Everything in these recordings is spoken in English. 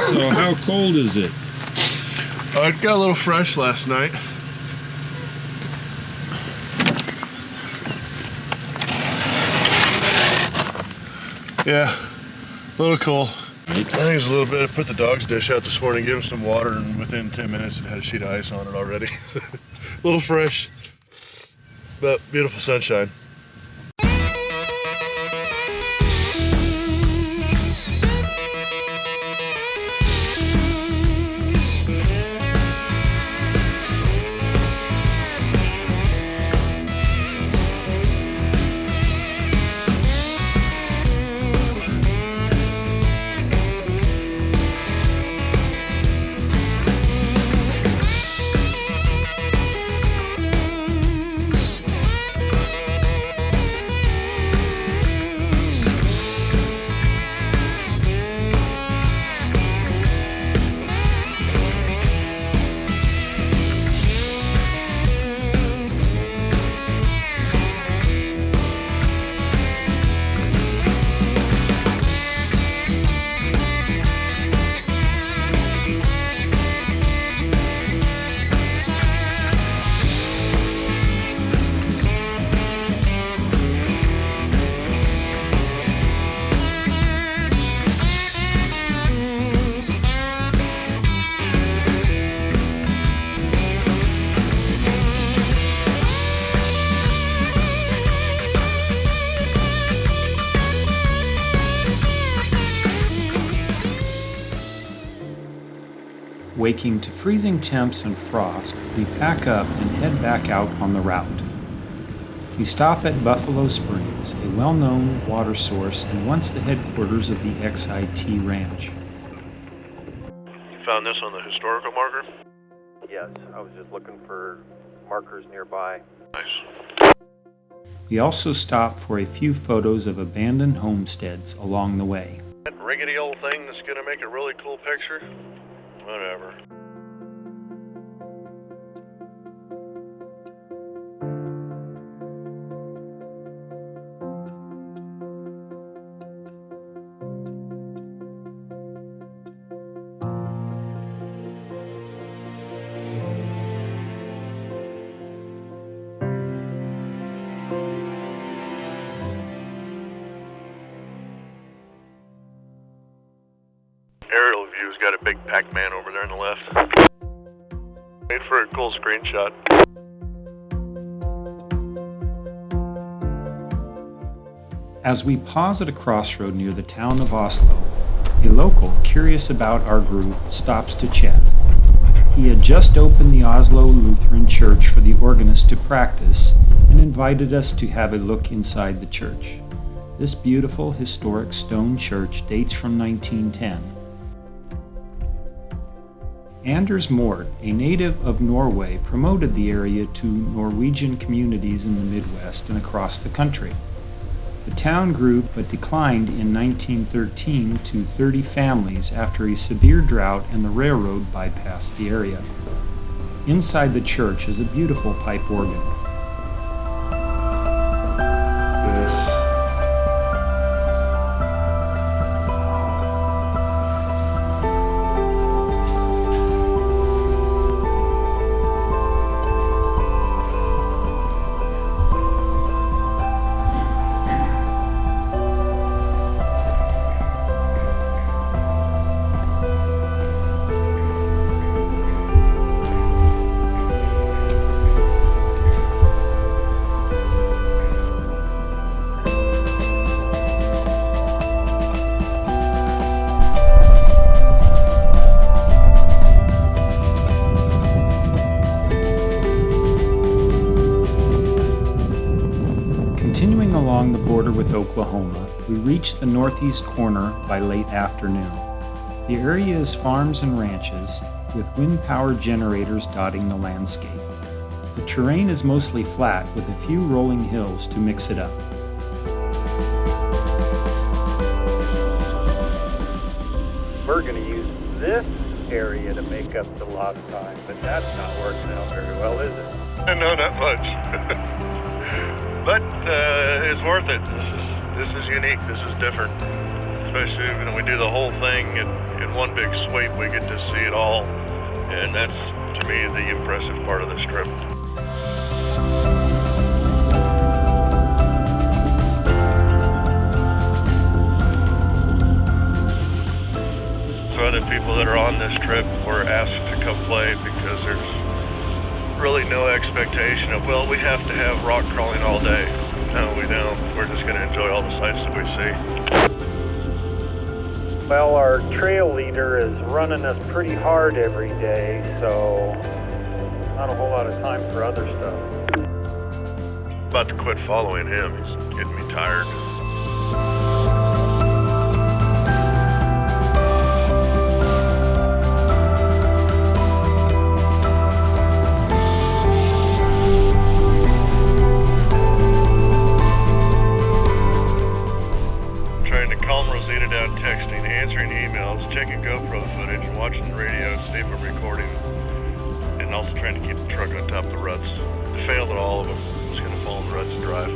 So how cold is it? It got a little fresh last night. Yeah, a little cool. I think it's a little bit. I put the dog's dish out this morning, gave him some water, and within 10 minutes it had a sheet of ice on it already. A little fresh, but beautiful sunshine. Waking to freezing temps and frost, we pack up and head back out on the route. We stop at Buffalo Springs, a well-known water source and once the headquarters of the XIT Ranch. You found this on the historical marker? Yes, I was just looking for markers nearby. Nice. We also stop for a few photos of abandoned homesteads along the way. That rickety old thing that's going to make a really cool picture? Whatever. Aerial view's got a big Pac-Man over there on the left. Made for a cool screenshot. As we pause at a crossroad near the town of Oslo, a local, curious about our group, stops to chat. He had just opened the Oslo Lutheran Church for the organist to practice and invited us to have a look inside the church. This beautiful, historic stone church dates from 1910. Anders Mort, a native of Norway, promoted the area to Norwegian communities in the Midwest and across the country. The town grew but declined in 1913 to 30 families after a severe drought and the railroad bypassed the area. Inside the church is a beautiful pipe organ. Continuing along the border with Oklahoma, we reach the northeast corner by late afternoon. The area is farms and ranches, with wind-powered generators dotting the landscape. The terrain is mostly flat, with a few rolling hills to mix it up. We're going to use this area to make up the lost time, but that's not working out very well, is it? No, not much. But it's worth it. This is unique. This is different. especially when we do the whole thing in one big sweep. We get to see it all, and that's, to me, the impressive part of this trip. So other people that are on this trip were asked to come play because there's really no expectation of, well, we have to have rock crawling all day. No, we don't. We're just going to enjoy all the sights that we see. Well, our trail leader is running us pretty hard every day, so not a whole lot of time for other stuff. About to quit following him. He's getting me tired. Texting, answering emails, checking GoPro footage, and watching the radio to see if I'm recording, and also trying to keep the truck on top of the ruts. I failed at all of them. I'm just going to follow the ruts and drive.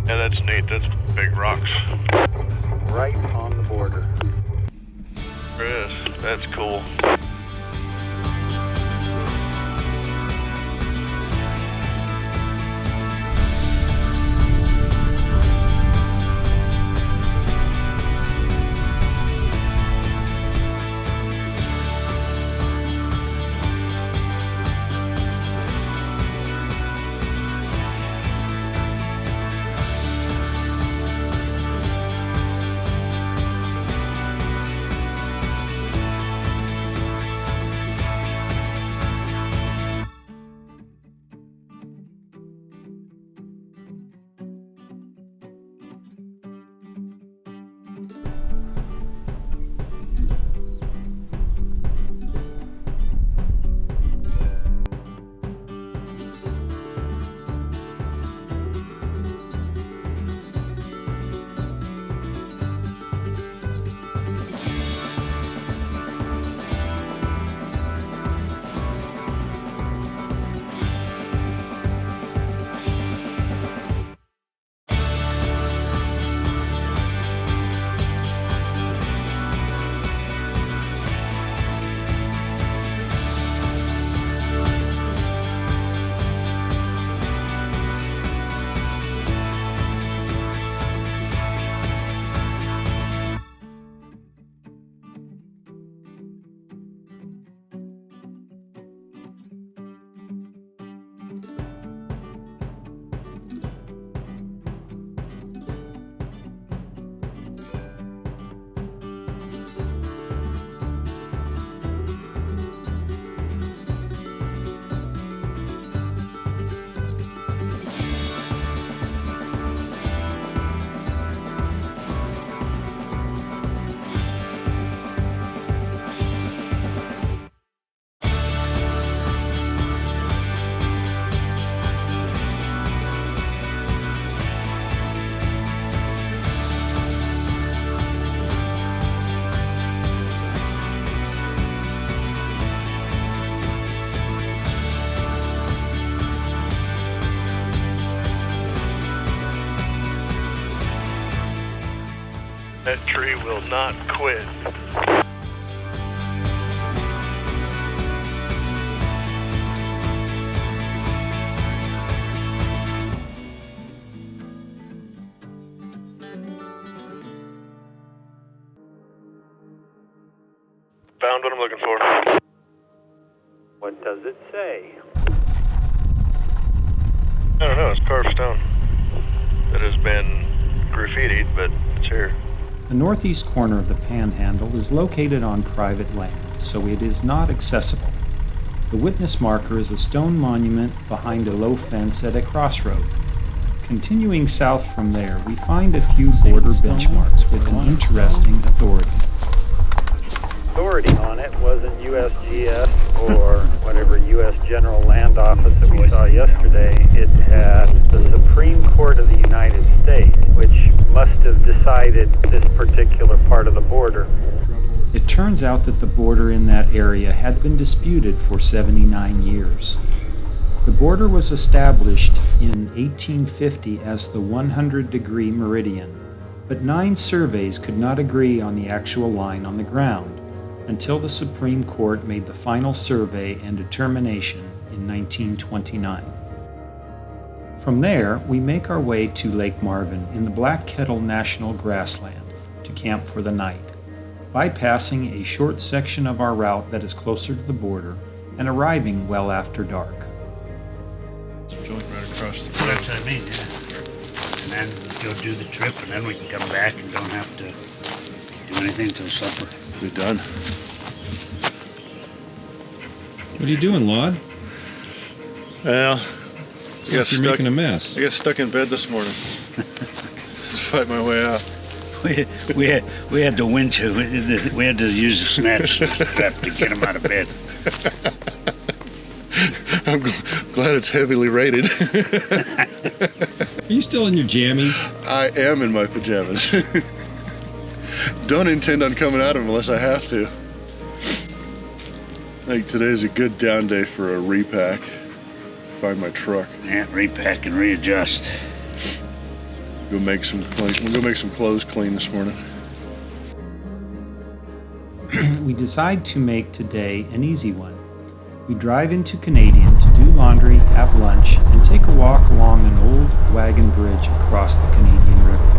Yeah, that's neat. That's big rocks. Right on the border. There it is. That's cool. That tree will not quit. Found what I'm looking for. What does it say? I don't know, it's carved stone. It has been graffitied, but it's here. The northeast corner of the Panhandle is located on private land, so it is not accessible. The witness marker is a stone monument behind a low fence at a crossroad. Continuing south from there, we find a few border benchmarks with an interesting authority. Authority on it wasn't USGS or whatever U.S. General Land Office that we saw yesterday. It had the Supreme Court of the United States, which must have decided this particular part of the border. It turns out that the border in that area had been disputed for 79 years. The border was established in 1850 as the 100-degree meridian, but 9 surveys could not agree on the actual line on the ground until the Supreme Court made the final survey and determination in 1929. From there, we make our way to Lake Marvin in the Black Kettle National Grassland to camp for the night, bypassing a short section of our route that is closer to the border and arriving well after dark. Joint right across the road. That's what I mean, yeah. And then go do the trip, and then we can come back and don't have to do anything till supper. Be done. What are you doing, Lod? Well, It's like you're making a mess. I got stuck in bed this morning. Fight my way out. We had the winch. We had to use the snatch strap to get him out of bed. I'm glad it's heavily rated. Are you still in your jammies? I am in my pajamas. Don't intend on coming out of them unless I have to. I think today's a good down day for a repack. Find my truck. Yeah, repack and readjust. We'll go make some clothes clean this morning. We decide to make today an easy one. We drive into Canadian to do laundry, have lunch, and take a walk along an old wagon bridge across the Canadian River.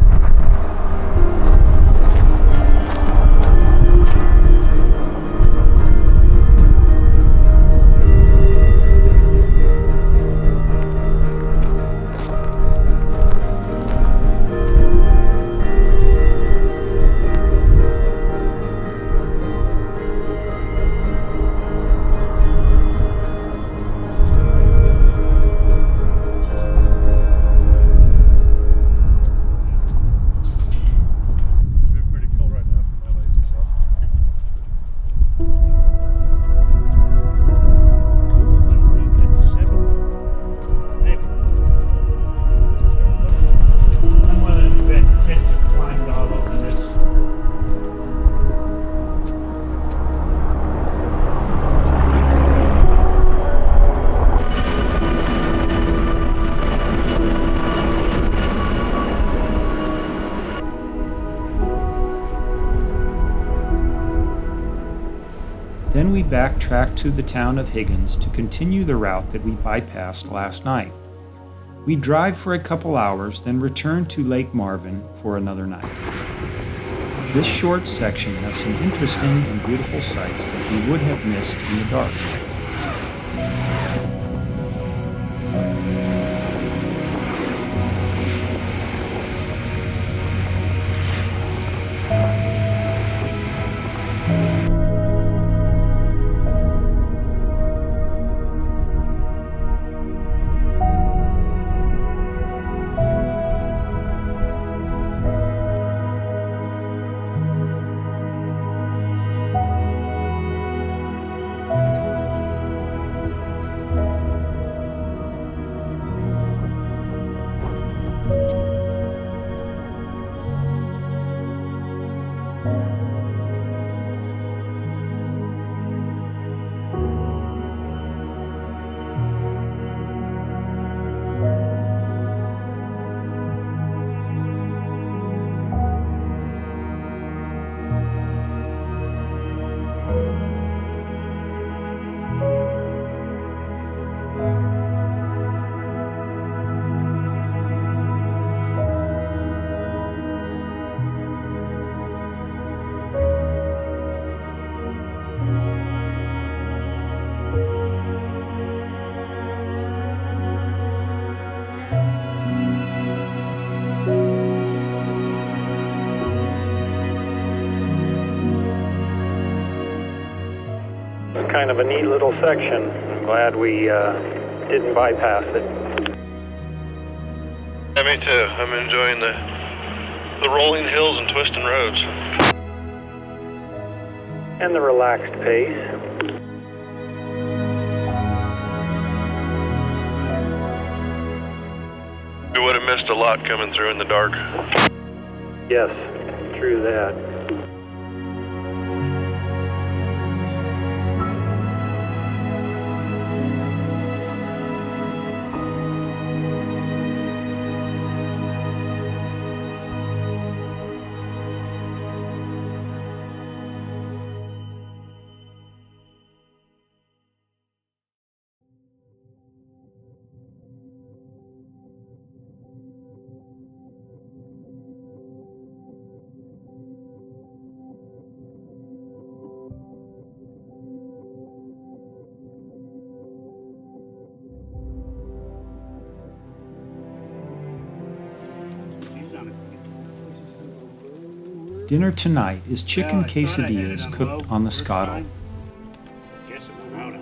Then we backtrack to the town of Higgins to continue the route that we bypassed last night. We drive for a couple hours, then return to Lake Marvin for another night. This short section has some interesting and beautiful sights that we would have missed in the dark. kind of a neat little section. I'm glad we didn't bypass it. Yeah, me too. I'm enjoying the rolling hills and twisting roads. And the relaxed pace. We would have missed a lot coming through in the dark. Yes, true that. Dinner tonight is chicken quesadillas cooked on the scuttle. Guess it went out.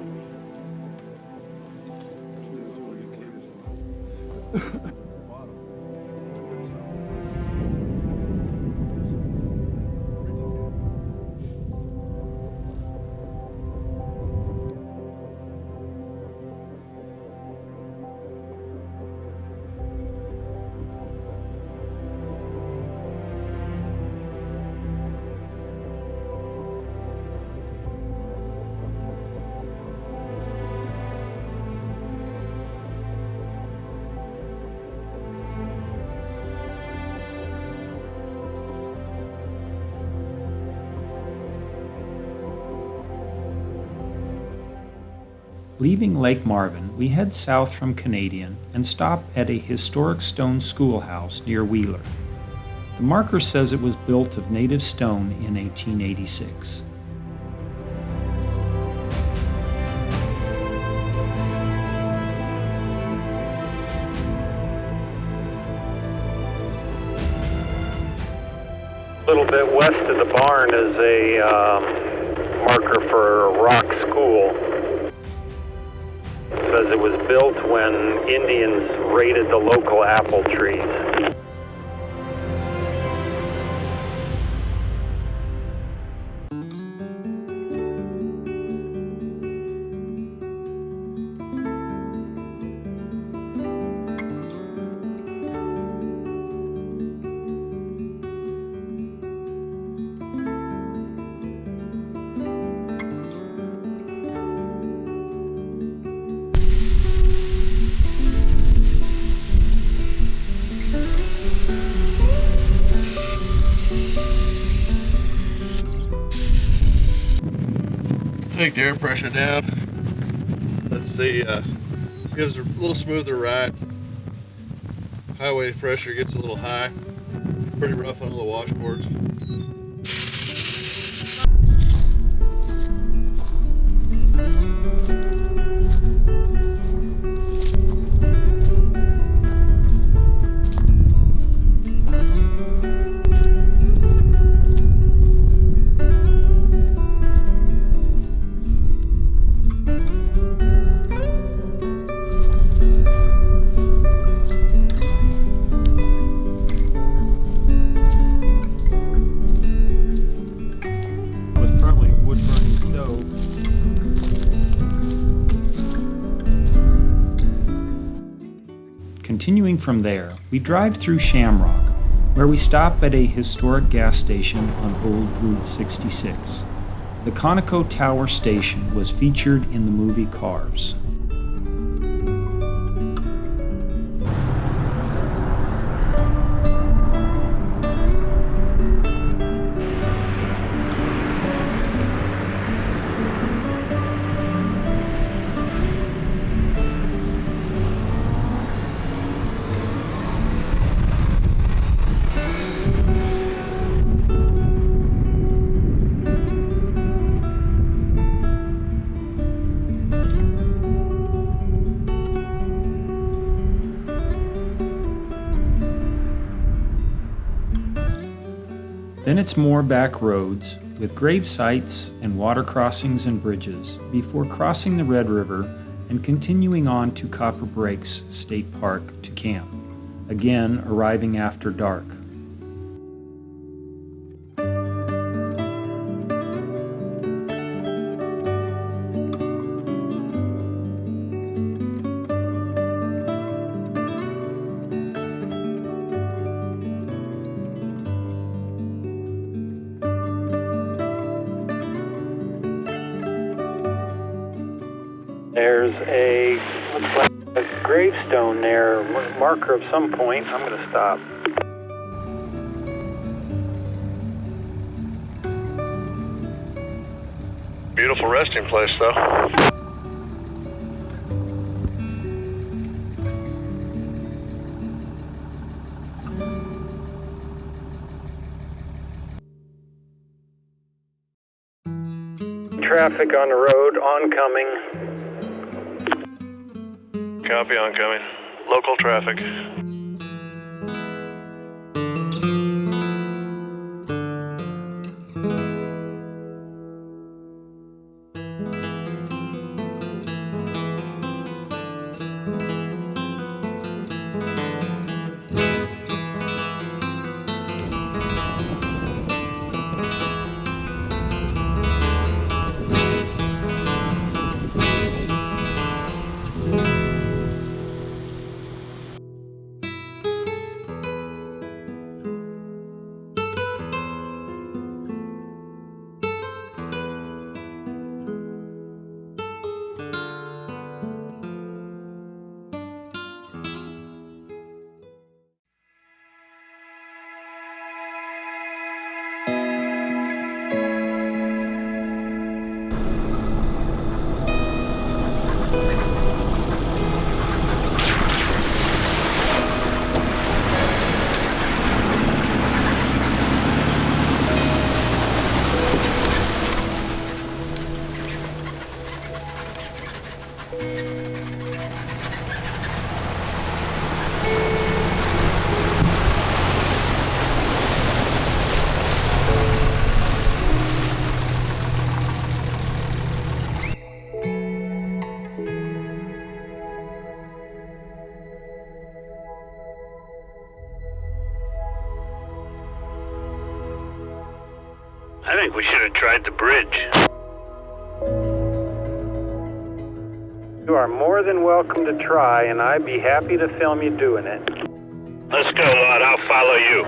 Leaving Lake Marvin, we head south from Canadian and stop at a historic stone schoolhouse near Wheeler. The marker says it was built of native stone in 1886. A little bit west of the barn is a marker for a rock school. It says it was built when Indians raided the local apple trees. Take the air pressure down. That's the gives a little smoother ride. Highway pressure gets a little high. Pretty rough on the washboards. Continuing from there, we drive through Shamrock, where we stop at a historic gas station on Old Route 66. The Conoco Tower station was featured in the movie Cars. Then it's more back roads with grave sites and water crossings and bridges before crossing the Red River and continuing on to Copper Breaks State Park to camp, again arriving after dark. There's looks like a gravestone there, marker of some point. I'm going to stop. Beautiful resting place, though. Traffic on the road, oncoming. Copy, oncoming. Local traffic. I think we should have tried the bridge. You are more than welcome to try, and I'd be happy to film you doing it. Let's go, Lord. I'll follow you.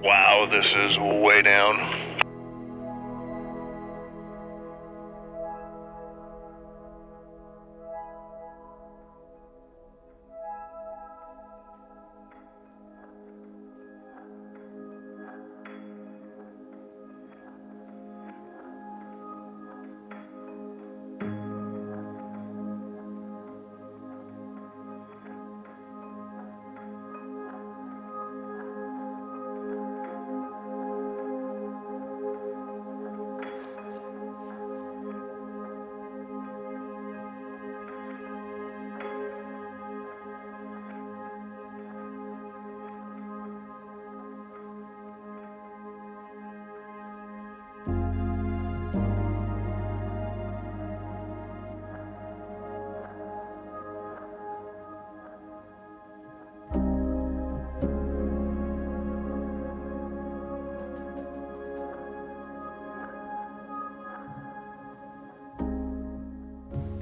Wow, this is way down.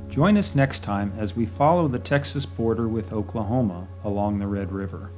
Join us next time as we follow the Texas border with Oklahoma along the Red River.